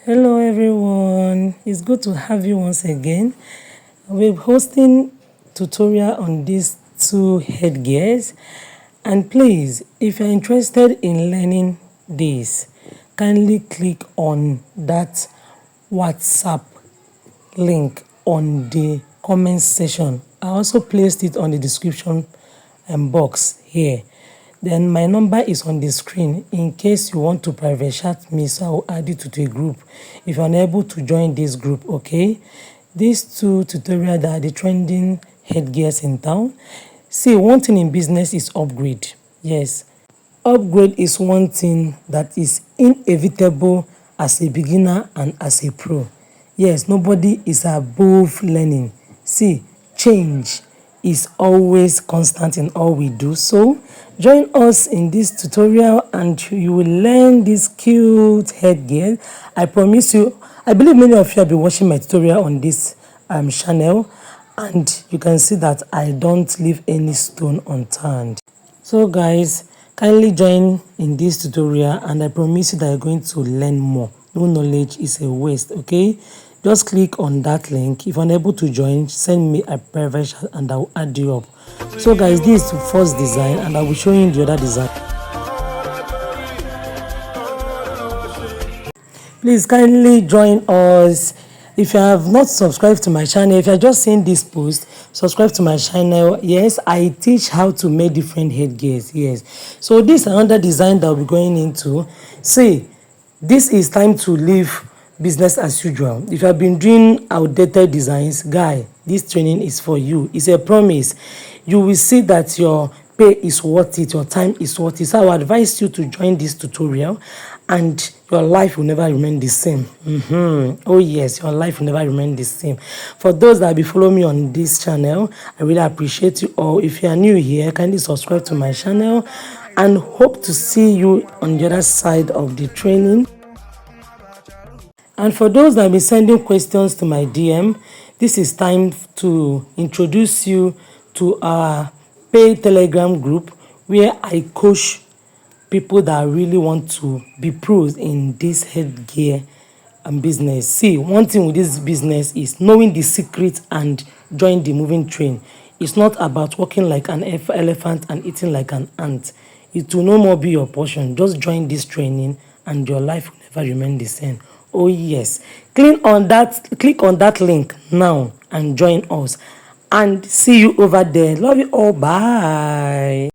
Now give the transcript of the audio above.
Hello everyone, it's good to have you once again. We're hosting tutorial on these two headgears, and please, if you're interested in learning this, kindly click on that WhatsApp link on the comment section. I also placed it on the description box here. Then my number is on the screen in case you want to private chat me, so I will add you to a group if you're unable to join this group. Okay, these two tutorials are the trending headgears in town. See, one thing in business is upgrade. Yes, upgrade is one thing that is inevitable as a beginner and as a pro. Yes, nobody is above learning. See, change is always constant in all we do. So join us in this tutorial and you will learn this cute headgear. I promise you, I believe many of you have been watching my tutorial on this channel, and you can see that I don't leave any stone unturned. So guys, kindly join in this tutorial and I promise you that you're going to learn more. No knowledge is a waste. Okay, just click on that link. If you're unable to join, send me a private chat and I'll add you up. So guys, this is the first design and I will show you the other design. Please kindly join us. If you have not subscribed to my channel, if you're just seeing this post, subscribe to my channel. Yes, I teach how to make different headgears. Yes, so this is another design that we'll be going into. See, this is time to live business as usual. If you have been doing outdated designs, guy, this training is for you. It's a promise. You will see that your pay is worth it, your time is worth it. So I would advise you to join this tutorial and your life will never remain the same. Oh yes, your life will never remain the same. For those that be following me on this channel, I really appreciate you all. If you are new here, kindly subscribe to my channel and hope to see you on the other side of the training. And for those that have been sending questions to my DM, this is time to introduce you to our paid Telegram group where I coach people that really want to be pros in this headgear and business. See, one thing with this business is knowing the secret and join the moving train. It's not about walking like an elephant and eating like an ant. It will no more be your portion. Just join this training and your life will never remain the same. Oh yes, click on that link now and join us, and see you over there. Love you all. Bye.